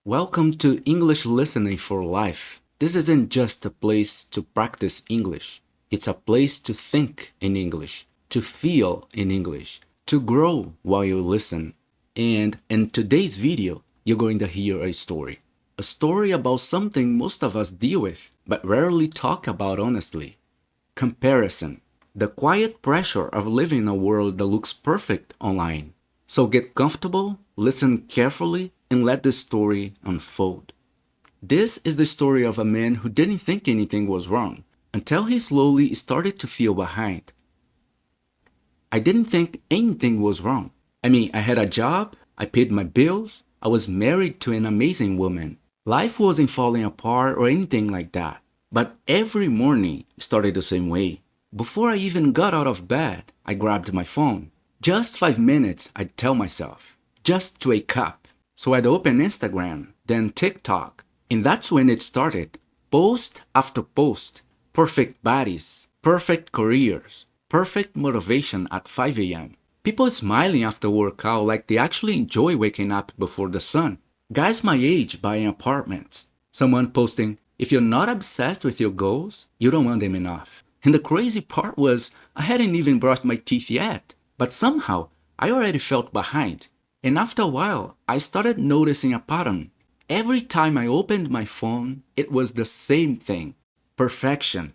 Welcome to English Listening for Life. This isn't just a place to practice English. It's a place to think in English, to feel in English, to grow while you listen. And in today's video, you're going to hear a story. A story about something most of us deal with, but rarely talk about honestly. Comparison. The quiet pressure of living in a world that looks perfect online. So get comfortable, listen carefully, and let the story unfold. This is the story of a man who didn't think anything was wrong until he slowly started to feel behind. I didn't think anything was wrong. I had a job, I paid my bills, I was married to an amazing woman. Life wasn't falling apart or anything like that. But every morning started the same way. Before I even got out of bed, I grabbed my phone. Just 5 minutes, I'd tell myself. Just to wake up. So I'd open Instagram, then TikTok. And that's when it started. Post after post. Perfect bodies, perfect careers, perfect motivation at 5 a.m. People smiling after workout like they actually enjoy waking up before the sun. Guys my age buying apartments. Someone posting, if you're not obsessed with your goals, you don't want them enough. And the crazy part was, I hadn't even brushed my teeth yet. But somehow, I already felt behind. And after a while, I started noticing a pattern. Every time I opened my phone, it was the same thing. Perfection.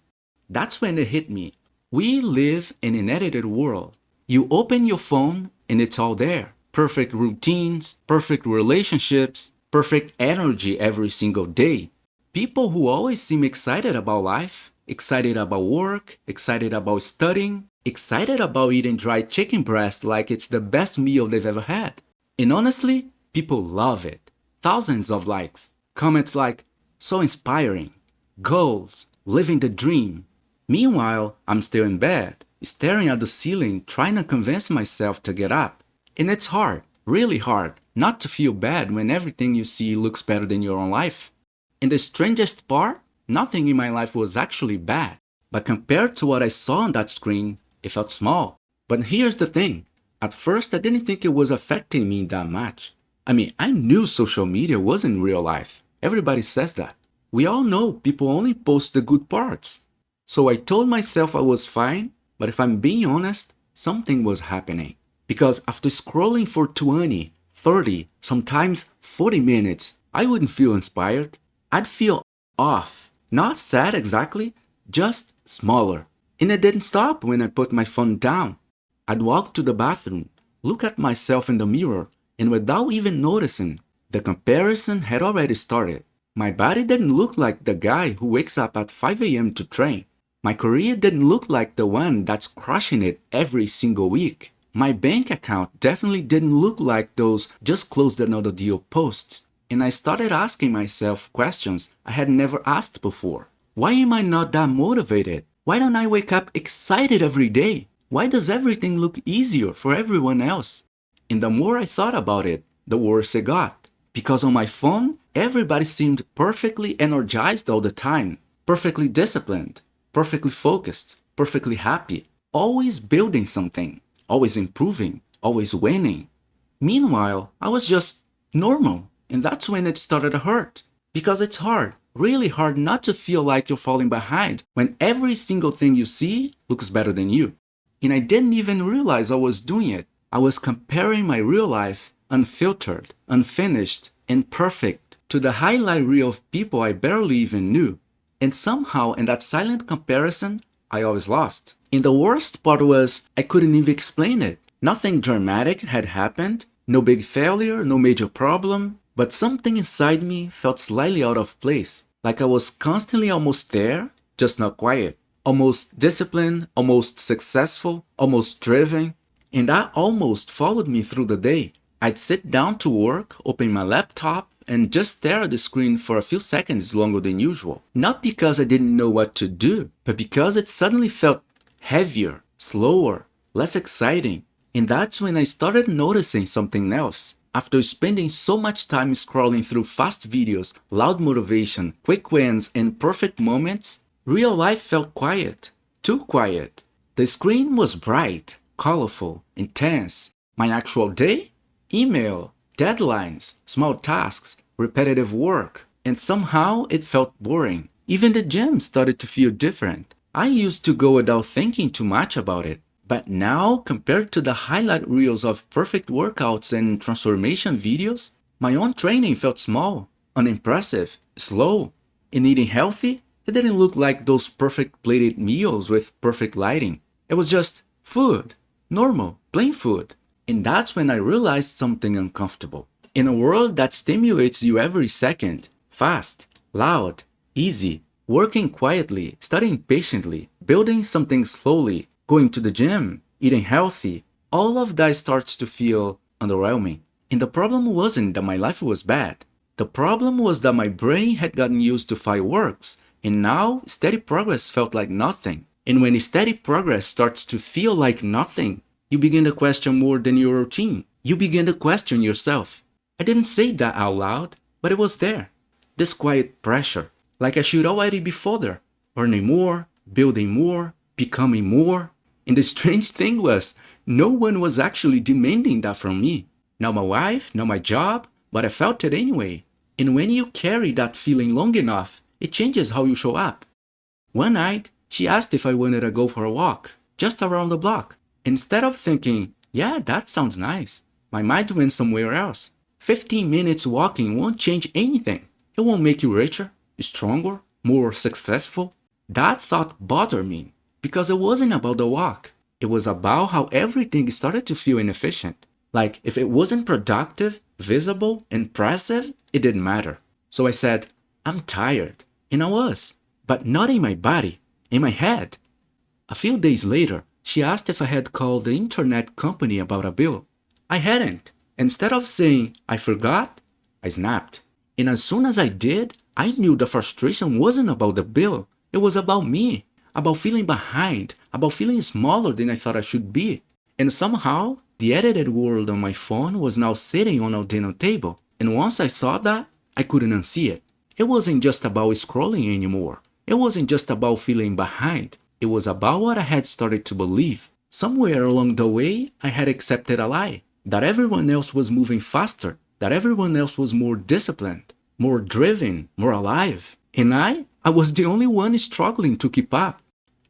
That's when it hit me. We live in an edited world. You open your phone and it's all there. Perfect routines, perfect relationships, perfect energy every single day. People who always seem excited about life, excited about work, excited about studying, excited about eating dry chicken breast like it's the best meal they've ever had. And honestly, people love it. Thousands of likes. Comments like, so inspiring. Goals, living the dream. Meanwhile, I'm still in bed, staring at the ceiling, trying to convince myself to get up. And it's hard, really hard, not to feel bad when everything you see looks better than your own life. And the strangest part, nothing in my life was actually bad. But compared to what I saw on that screen, it felt small. But here's the thing. At first, I didn't think it was affecting me that much. I knew social media wasn't real life. Everybody says that. We all know people only post the good parts. So I told myself I was fine, but if I'm being honest, something was happening. Because after scrolling for 20, 30, sometimes 40 minutes, I wouldn't feel inspired. I'd feel off. Not sad exactly, just smaller. And it didn't stop when I put my phone down. I'd walk to the bathroom, look at myself in the mirror, and without even noticing, the comparison had already started. My body didn't look like the guy who wakes up at 5 a.m. to train. My career didn't look like the one that's crushing it every single week. My bank account definitely didn't look like those just closed another deal posts. And I started asking myself questions I had never asked before. Why am I not that motivated? Why don't I wake up excited every day? Why does everything look easier for everyone else? And the more I thought about it, the worse it got. Because on my phone, everybody seemed perfectly energized all the time, perfectly disciplined, perfectly focused, perfectly happy, always building something, always improving, always winning. Meanwhile, I was just normal, and that's when it started to hurt. Because it's hard, really hard not to feel like you're falling behind when every single thing you see looks better than you. And I didn't even realize I was doing it. I was comparing my real life, unfiltered, unfinished, and perfect, to the highlight reel of people I barely even knew. And somehow, in that silent comparison, I always lost. And the worst part was, I couldn't even explain it. Nothing dramatic had happened, no big failure, no major problem, but something inside me felt slightly out of place, like I was constantly almost there, just not quiet. Almost disciplined, almost successful, almost driven, and that almost followed me through the day. I'd sit down to work, open my laptop, and just stare at the screen for a few seconds longer than usual. Not because I didn't know what to do, but because it suddenly felt heavier, slower, less exciting. And that's when I started noticing something else. After spending so much time scrolling through fast videos, loud motivation, quick wins, and perfect moments, real life felt quiet. Too quiet. The screen was bright, colorful, intense. My actual day? Email, deadlines, small tasks, repetitive work, and somehow it felt boring. Even the gym started to feel different. I used to go without thinking too much about it. But now, compared to the highlight reels of perfect workouts and transformation videos, my own training felt small, unimpressive, slow. In eating healthy, it didn't look like those perfect plated meals with perfect lighting. It was just food, normal, plain food. And that's when I realized something uncomfortable. In a world that stimulates you every second, fast, loud, easy, working quietly, studying patiently, building something slowly, going to the gym, eating healthy, all of that starts to feel underwhelming. And the problem wasn't that my life was bad. The problem was that my brain had gotten used to fireworks, and now steady progress felt like nothing. And when steady progress starts to feel like nothing, you begin to question more than your routine. You begin to question yourself. I didn't say that out loud, but it was there. This quiet pressure, like I should already be further, earning more, building more, becoming more. And the strange thing was, no one was actually demanding that from me. Not my wife, not my job, but I felt it anyway. And when you carry that feeling long enough, it changes how you show up. One night, she asked if I wanted to go for a walk, just around the block. Instead of thinking, yeah, that sounds nice, my mind went somewhere else. 15 minutes walking won't change anything. It won't make you richer, stronger, more successful. That thought bothered me because it wasn't about the walk. It was about how everything started to feel inefficient. Like if it wasn't productive, visible, impressive, it didn't matter. So I said, I'm tired. And I was. But not in my body, in my head. A few days later, she asked if I had called the internet company about a bill. I hadn't. Instead of saying, I forgot, I snapped. And as soon as I did, I knew the frustration wasn't about the bill. It was about me, about feeling behind, about feeling smaller than I thought I should be. And somehow, the edited word on my phone was now sitting on our dinner table. And once I saw that, I couldn't unsee it. It wasn't just about scrolling anymore. It wasn't just about feeling behind. It was about what I had started to believe. Somewhere along the way, I had accepted a lie. That everyone else was moving faster. That everyone else was more disciplined, more driven, more alive. And I was the only one struggling to keep up.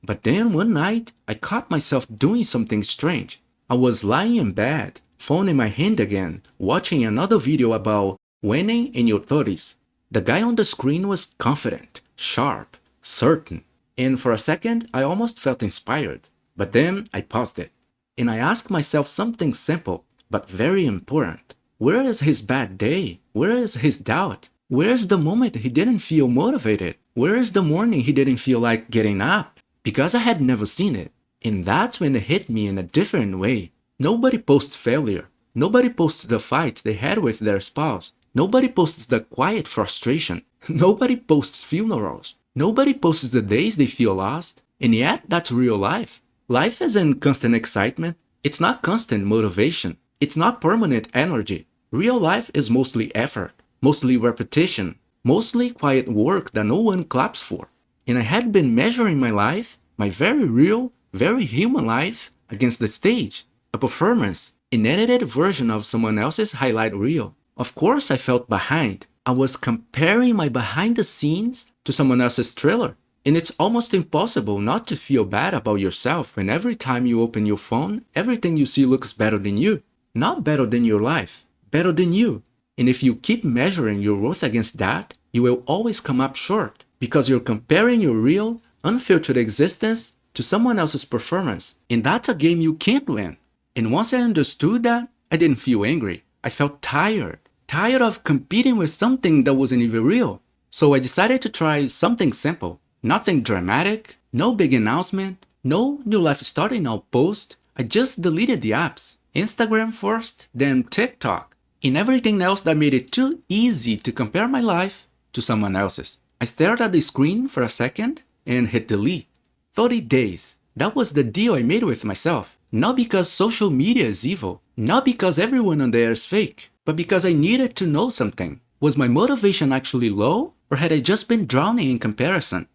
But then one night, I caught myself doing something strange. I was lying in bed, phone in my hand again, watching another video about winning in your 30s. The guy on the screen was confident, sharp, certain. And for a second, I almost felt inspired. But then I paused it. And I asked myself something simple, but very important. Where is his bad day? Where is his doubt? Where is the moment he didn't feel motivated? Where is the morning he didn't feel like getting up? Because I had never seen it. And that's when it hit me in a different way. Nobody posts failure. Nobody posts the fight they had with their spouse. Nobody posts the quiet frustration. Nobody posts funerals. Nobody posts the days they feel lost. And yet, that's real life. Life isn't constant excitement. It's not constant motivation. It's not permanent energy. Real life is mostly effort, mostly repetition, mostly quiet work that no one claps for. And I had been measuring my life, my very real, very human life, against the stage, a performance, an edited version of someone else's highlight reel. Of course I felt behind. I was comparing my behind the scenes to someone else's trailer. And it's almost impossible not to feel bad about yourself when every time you open your phone, everything you see looks better than you. Not better than your life, better than you. And if you keep measuring your worth against that, you will always come up short because you're comparing your real, unfiltered existence to someone else's performance. And that's a game you can't win. And once I understood that, I didn't feel angry. I felt tired. Tired of competing with something that wasn't even real. So I decided to try something simple. Nothing dramatic, no big announcement, no new life starting now post. I just deleted the apps. Instagram first, then TikTok, and everything else that made it too easy to compare my life to someone else's. I stared at the screen for a second and hit delete. 30 days. That was the deal I made with myself. Not because social media is evil, not because everyone on there is fake, but because I needed to know something. Was my motivation actually low, or had I just been drowning in comparison?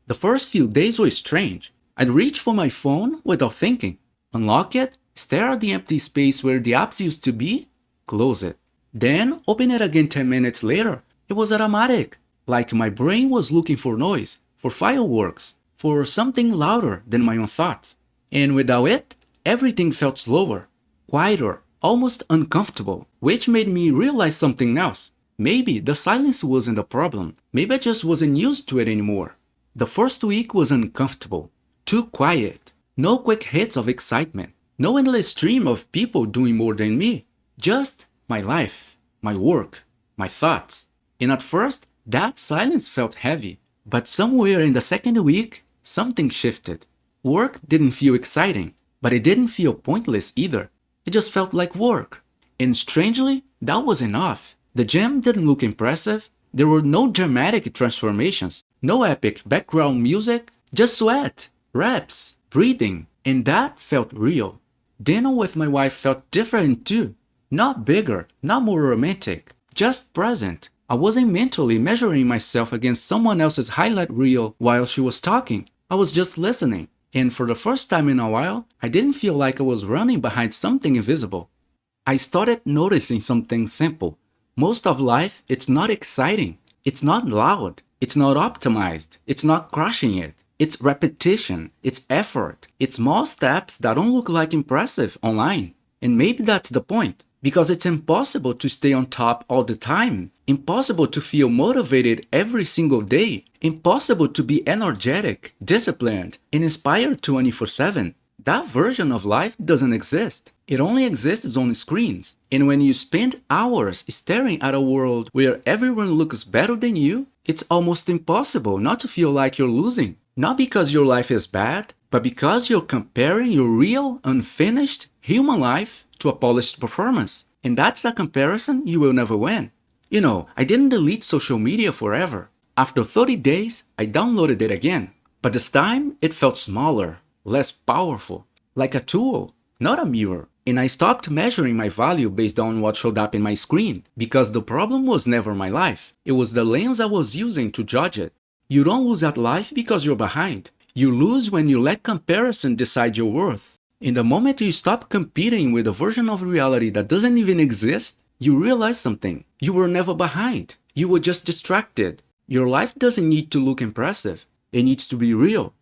The first few days were strange. I'd reach for my phone without thinking, unlock it, stare at the empty space where the apps used to be, close it. Then open it again 10 minutes later. It was automatic. Like my brain was looking for noise, for fireworks, for something louder than my own thoughts. And without it, everything felt slower, quieter, almost uncomfortable, which made me realize something else. Maybe the silence wasn't the problem. Maybe I just wasn't used to it anymore. The first week was uncomfortable, too quiet, no quick hits of excitement, no endless stream of people doing more than me, just my life, my work, my thoughts. And at first, that silence felt heavy. But somewhere in the second week, something shifted. Work didn't feel exciting, but it didn't feel pointless either. It just felt like work. And strangely, that was enough. The gym didn't look impressive. There were no dramatic transformations, no epic background music, just sweat, reps, breathing, and that felt real. Dinner with my wife felt different too. Not bigger, not more romantic, just present. I wasn't mentally measuring myself against someone else's highlight reel while she was talking. I was just listening. And for the first time in a while, I didn't feel like I was running behind something invisible. I started noticing something simple. Most of life, it's not exciting. It's not loud. It's not optimized. It's not crushing it. It's repetition. It's effort. It's small steps that don't look like impressive online. And maybe that's the point. Because it's impossible to stay on top all the time. Impossible to feel motivated every single day. Impossible to be energetic, disciplined, and inspired 24/7. That version of life doesn't exist. It only exists on screens. And when you spend hours staring at a world where everyone looks better than you, it's almost impossible not to feel like you're losing. Not because your life is bad, but because you're comparing your real, unfinished, human life to a polished performance. And that's a comparison you will never win. You know, I didn't delete social media forever. After 30 days, I downloaded it again. But this time, it felt smaller, less powerful, like a tool, not a mirror. And I stopped measuring my value based on what showed up in my screen, because the problem was never my life. It was the lens I was using to judge it. You don't lose at life because you're behind. You lose when you let comparison decide your worth. In the moment you stop competing with a version of reality that doesn't even exist, you realize something. You were never behind. You were just distracted. Your life doesn't need to look impressive. It needs to be real.